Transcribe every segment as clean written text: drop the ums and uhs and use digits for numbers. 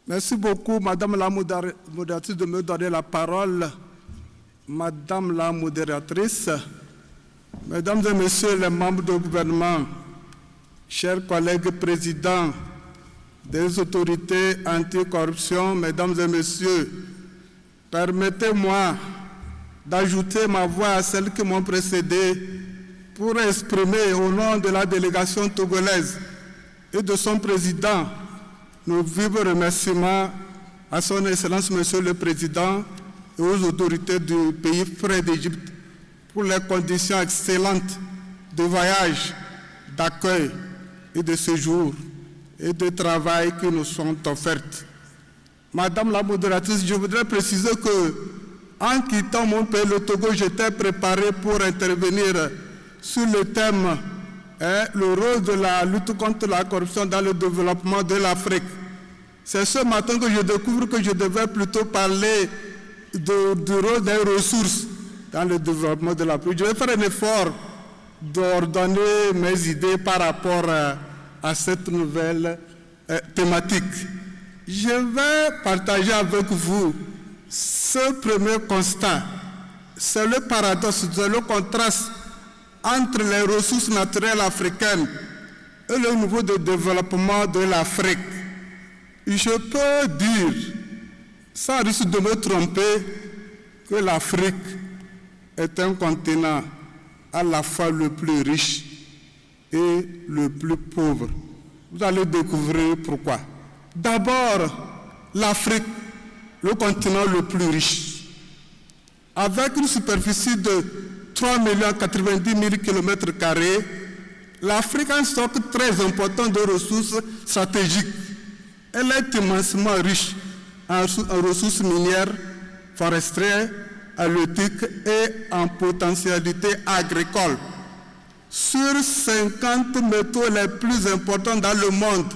Merci beaucoup, Madame la modératrice, de me donner la parole. Madame la modératrice, Mesdames et Messieurs les membres du gouvernement, chers collègues présidents des autorités anticorruption, Mesdames et Messieurs, permettez-moi d'ajouter ma voix à celles qui m'ont précédé pour exprimer au nom de la délégation togolaise et de son président nos vifs remerciements à son Excellence Monsieur le Président et aux autorités du pays frère d'Égypte pour les conditions excellentes de voyage, d'accueil et de séjour et de travail qui nous sont offertes. Madame la modératrice, je voudrais préciser que, en quittant mon pays, le Togo, j'étais préparé pour intervenir sur le thème le rôle de la lutte contre la corruption dans le développement de l'Afrique. C'est ce matin que je découvre que je devais plutôt parler du rôle des ressources dans le développement de l'Afrique. Je vais faire un effort d'ordonner mes idées par rapport à cette nouvelle thématique. Je vais partager avec vous ce premier constat. C'est le paradoxe, c'est le contraste entre les ressources naturelles africaines et le niveau de développement de l'Afrique. Je peux dire, sans risque de me tromper, que l'Afrique est un continent à la fois le plus riche et le plus pauvre. Vous allez découvrir pourquoi. D'abord, l'Afrique, le continent le plus riche, avec une superficie de 3 90 000 km², l'Afrique a un stock très important de ressources stratégiques. Elle est immensément riche en ressources minières, forestières, halieutiques et en potentialité agricole. Sur 50 métaux les plus importants dans le monde,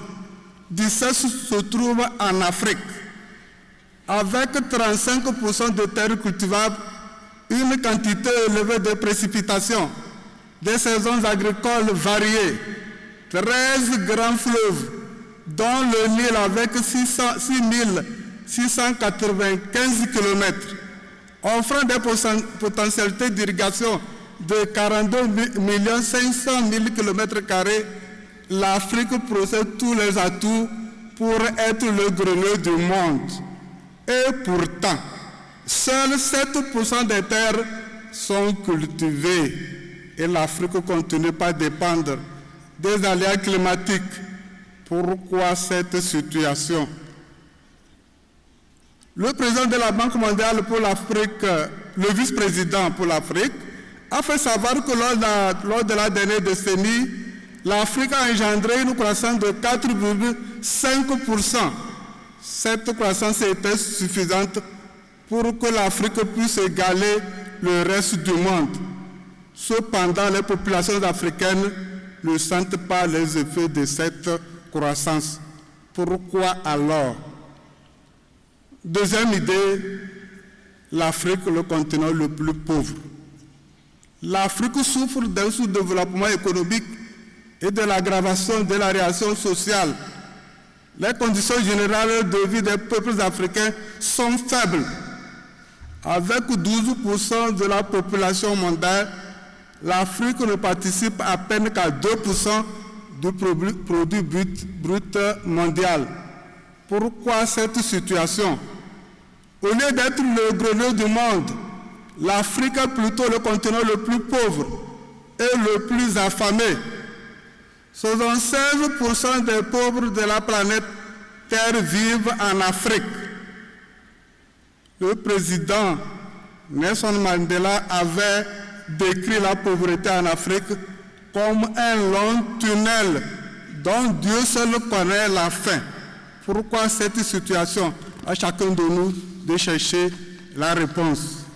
17 se trouvent en Afrique. Avec 35% de terres cultivables, une quantité élevée de précipitations, des saisons agricoles variées, 13 grands fleuves, dont le Nil avec 6 695 km, offrant des potentialités d'irrigation de 42 500 000 km², l'Afrique possède tous les atouts pour être le grenier du monde. Et pourtant, seuls 7% des terres sont cultivées et l'Afrique continue par dépendre des aléas climatiques. Pourquoi cette situation? Le président de la Banque mondiale pour l'Afrique, le vice-président pour l'Afrique, a fait savoir que lors de la dernière décennie, l'Afrique a engendré une croissance de 4,5%. Cette croissance était suffisante pour que l'Afrique puisse égaler le reste du monde. Cependant, les populations africaines ne sentent pas les effets de cette croissance. Pourquoi alors? Deuxième idée, l'Afrique, le continent le plus pauvre. L'Afrique souffre d'un sous-développement économique et de l'aggravation de la réaction sociale. Les conditions générales de vie des peuples africains sont faibles. Avec 12% de la population mondiale, l'Afrique ne participe à peine qu'à 2% du produit brut mondial. Pourquoi cette situation? Au lieu d'être le grenier du monde, l'Afrique est plutôt le continent le plus pauvre et le plus affamé. 76% des pauvres de la planète Terre vivent en Afrique. Le président Nelson Mandela avait décrit la pauvreté en Afrique comme un long tunnel dont Dieu seul connaît la fin. Pourquoi cette situation? À chacun de nous de chercher la réponse.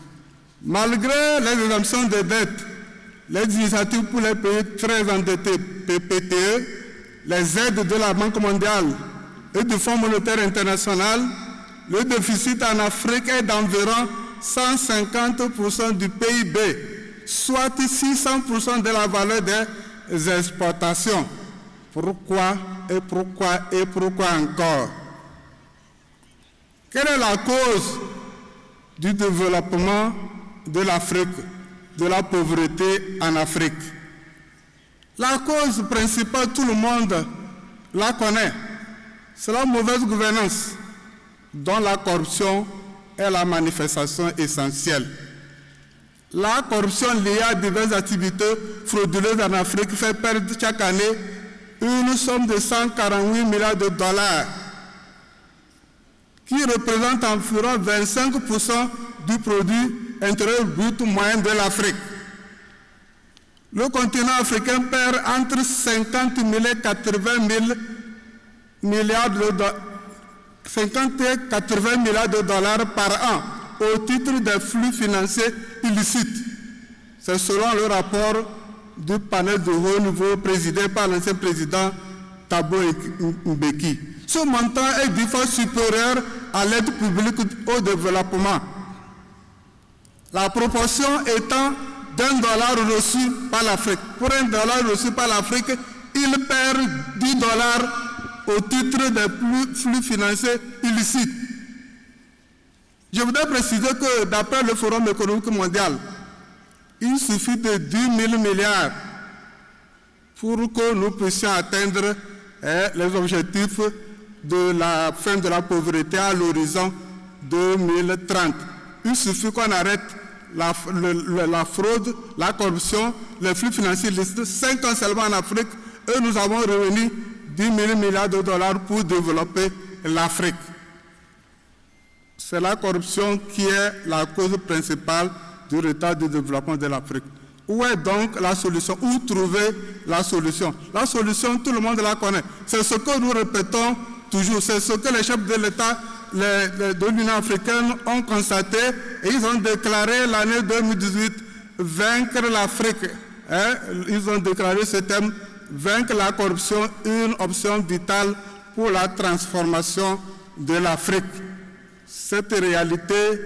Malgré les exemptions de dettes, les initiatives pour les pays très endettés, PPTE, les aides de la Banque mondiale et du Fonds monétaire international, le déficit en Afrique est d'environ 150% du PIB, soit 600% de la valeur des exportations. Pourquoi encore? Quelle est la cause du développement de l'Afrique, de la pauvreté en Afrique? La cause principale, tout le monde la connaît, c'est la mauvaise gouvernance, dont la corruption est la manifestation essentielle. La corruption liée à diverses activités frauduleuses en Afrique fait perdre chaque année une somme de 148 milliards de dollars, qui représente environ 25% du produit intérieur brut moyen de l'Afrique. Le continent africain perd entre 50 000 et 80 000 milliards de dollars par an au titre des flux financiers illicites. C'est selon le rapport du panel de haut niveau présidé par l'ancien président Thabo Mbeki. Ce montant est 10 fois supérieur à l'aide publique au développement. La proportion étant d'$1 reçu par l'Afrique. Pour $1 reçu par l'Afrique, il perd $10 au titre des flux financiers illicites. Je voudrais préciser que d'après le Forum économique mondial, il suffit de 10 000 milliards pour que nous puissions atteindre les objectifs de la fin de la pauvreté à l'horizon 2030. Il suffit qu'on arrête la fraude, la corruption, les flux financiers illicites, 5 ans seulement en Afrique, et nous avons réuni 10 000 milliards de dollars pour développer l'Afrique. C'est la corruption qui est la cause principale du retard du développement de l'Afrique. Où est donc la solution? Où trouver la solution? La solution, tout le monde la connaît. C'est ce que nous répétons toujours. C'est ce que les chefs de l'État de l'Union africaine ont constaté et ils ont déclaré l'année 2018 vaincre l'Afrique. Ils ont déclaré ce thème, vaincre la corruption, une option vitale pour la transformation de l'Afrique. Cette réalité,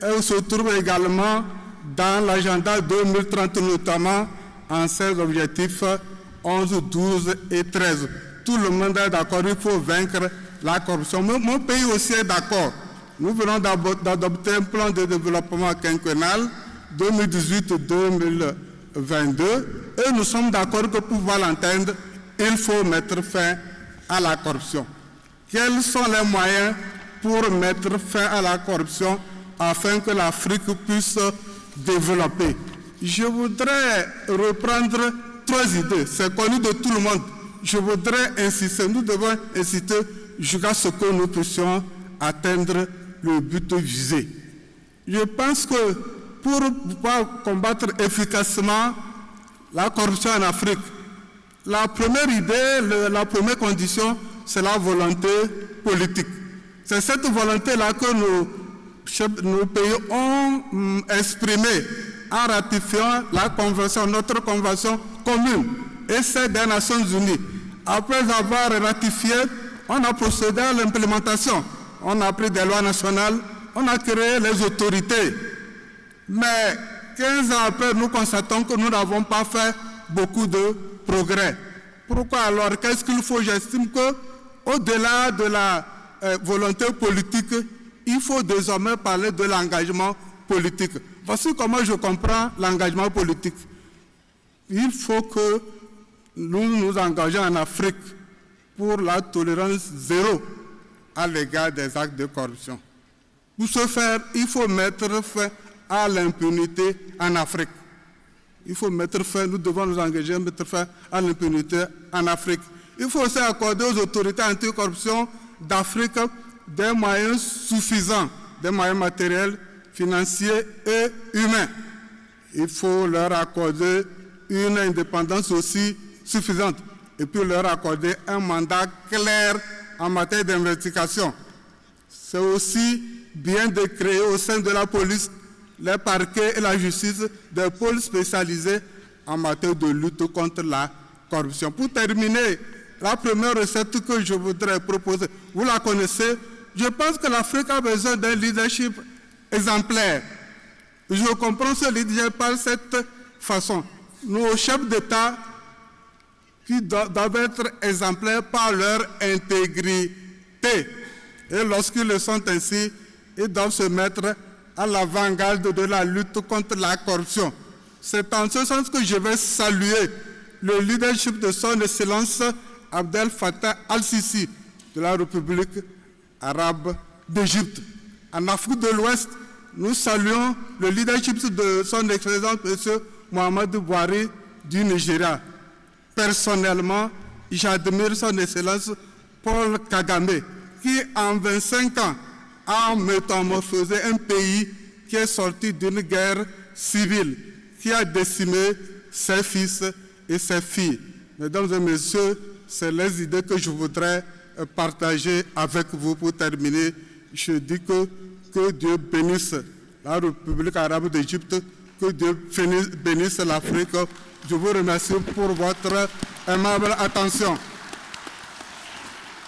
elle se trouve également dans l'agenda 2030, notamment en ses objectifs 11, 12 et 13. Tout le monde est d'accord, il faut vaincre la corruption. Mon pays aussi est d'accord. Nous venons d'adopter un plan de développement quinquennal 2018-2022 et nous sommes d'accord que pour pouvoir l'atteindre, il faut mettre fin à la corruption. Quels sont les moyens pour mettre fin à la corruption afin que l'Afrique puisse développer? Je voudrais reprendre 3 idées. C'est connu de tout le monde. Je voudrais insister, nous devons insister jusqu'à ce que nous puissions atteindre le but visé. Je pense que pour pouvoir combattre efficacement la corruption en Afrique, la première idée, la première condition, c'est la volonté politique. C'est cette volonté-là que nos pays ont exprimée en ratifiant notre convention commune et celle des Nations Unies. Après avoir ratifié, on a procédé à l'implémentation. On a pris des lois nationales, on a créé les autorités. Mais 15 ans après, nous constatons que nous n'avons pas fait beaucoup de progrès. Pourquoi alors? Qu'est-ce qu'il faut? J'estime qu'au-delà de la volonté politique, il faut désormais parler de l'engagement politique. Voici comment je comprends l'engagement politique. Il faut que nous nous engageons en Afrique pour la tolérance zéro à l'égard des actes de corruption. Pour ce faire, il faut mettre fin à l'impunité en Afrique. Nous devons nous engager à mettre fin à l'impunité en Afrique. Il faut aussi accorder aux autorités anticorruption d'Afrique des moyens suffisants, des moyens matériels, financiers et humains. Il faut leur accorder une indépendance aussi suffisante et puis leur accorder un mandat clair en matière d'investigation. C'est aussi bien de créer au sein de la police, les parquets et la justice des pôles spécialisés en matière de lutte contre la corruption. Pour terminer, la première recette que je voudrais proposer, vous la connaissez, je pense que l'Afrique a besoin d'un leadership exemplaire. Je comprends ce leadership par cette façon. Nos chefs d'État qui doivent être exemplaires par leur intégrité Et lorsqu'ils le sont ainsi, ils doivent se mettre à l'avant-garde de la lutte contre la corruption. C'est en ce sens que je vais saluer le leadership de son Excellence Abdel Fattah al-Sisi de la République arabe d'Égypte. En Afrique de l'Ouest, nous saluons le leadership de son Excellence M. Mohamed Buhari du Nigeria. Personnellement, j'admire son Excellence Paul Kagame, qui en 25 ans a métamorphosé un pays qui est sorti d'une guerre civile, qui a décimé ses fils et ses filles. Mesdames et messieurs, c'est les idées que je voudrais partager avec vous pour terminer. Je dis que Dieu bénisse la République arabe d'Égypte, que Dieu bénisse l'Afrique. Je vous remercie pour votre aimable attention.